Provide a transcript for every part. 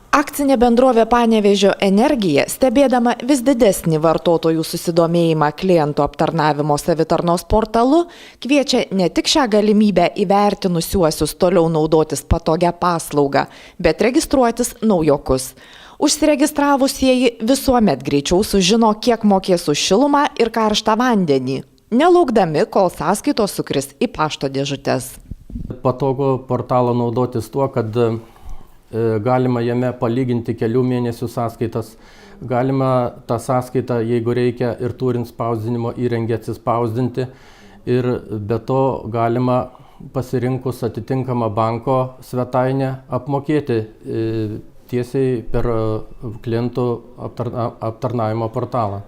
Akcinė bendrovė Panevėžio Energija, stebėdama vis didesnį vartotojų susidomėjimą klientų aptarnavimo savitarnos portalu, kviečia ne tik šią galimybę įvertinusiuosius toliau naudotis patogią paslaugą, bet registruotis naujokus. Užsiregistravusieji visuomet greičiau sužino, kiek mokės už šilumą ir karštą vandenį, nelaukdami, kol sąskaitos sukris į pašto dėžutes. Patogu portalą naudotis tuo, kad galima jame palyginti kelių mėnesių sąskaitas. Galima tą sąskaitą, jeigu reikia, ir turint spausdinimo įrengę atsispausdinti. Ir be to galima pasirinkus atitinkamą banko svetainę apmokėti tiesiai per klientų aptarnavimo portalą.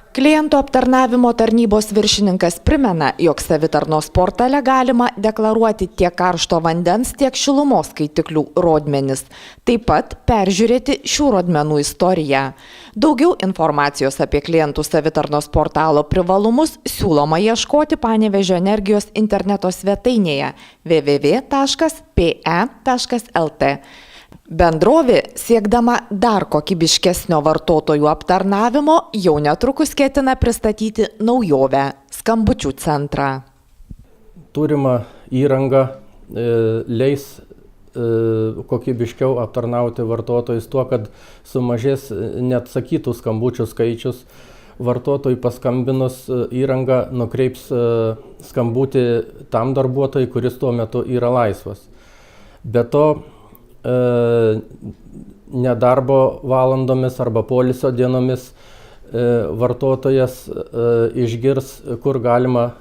Klientų aptarnavimo tarnybos viršininkas primena, jog savitarnos portale galima deklaruoti tiek karšto vandens, tiek šilumos skaitiklių rodmenis. Taip pat peržiūrėti šių rodmenų istoriją. Daugiau informacijos apie klientų savitarnos portalo privalumus siūloma ieškoti Panevėžio Energijos interneto svetainėje www.pe.lt. Bendrovė, siekdama dar kokybiškesnio vartotojų aptarnavimo, jau netrukus ketina pristatyti naujovę – skambučių centrą. Turima įranga leis kokybiškiau aptarnauti vartotojus tuo, kad sumažės neatsakytų skambučių skaičius. Vartotojui paskambinus įranga nukreips skambutį tam darbuotojui, kuris tuo metu yra laisvas. Be to, nedarbo valandomis arba poilsio dienomis vartotojas išgirs, kur galima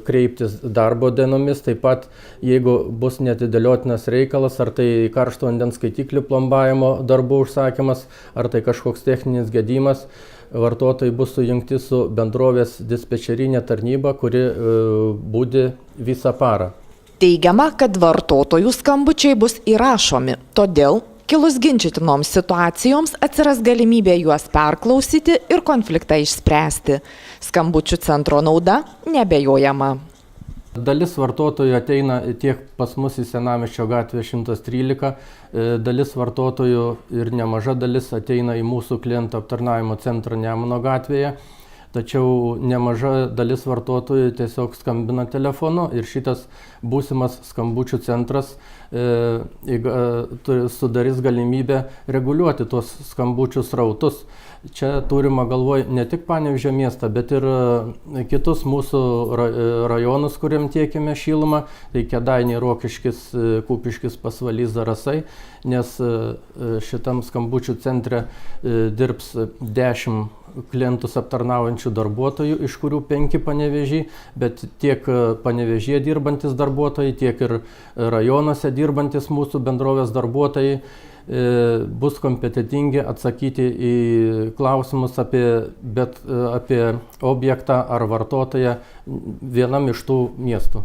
kreiptis darbo dienomis. Taip pat, jeigu bus neatidėliotinas reikalas, ar tai karšto vandens skaitiklių plombavimo darbų užsakymas, ar tai kažkoks techninis gedimas, vartotojai bus sujungti su bendrovės dispečerinė tarnyba, kuri budi visą parą. Teigiama, kad vartotojų skambučiai bus įrašomi, todėl kilus ginčytinoms situacijoms atsiras galimybė juos perklausyti ir konfliktą išspręsti. Skambučių centro nauda neabejojama. Dalis vartotojų ateina tiek pas mus į Senamiesčio gatvę 113, dalis vartotojų ir nemaža dalis ateina į mūsų klientų aptarnavimo centrą Nemuno gatvėje. Tačiau nemaža dalis vartotojų tiesiog skambina telefonu ir šitas būsimas skambučių centras sudarys galimybę reguliuoti tuos skambučių srautus. Čia turima galvoj ne tik Panevėžio miestą, bet ir kitus mūsų rajonus, kuriam tiekiame šilumą, tai Kėdainiai, Rokiškis, Kupiškis, Pasvalys, Zarasai, nes šitam skambučių centre dirbs 10 klientus aptarnaujančių darbuotojų, iš kurių 5 Panevėžy, bet tiek Panevėžyje dirbantis darbuotojai, tiek ir rajonuose dirbantis mūsų bendrovės darbuotojai bus kompetentingi atsakyti į klausimus apie objektą ar vartotoją vienam iš tų miestų.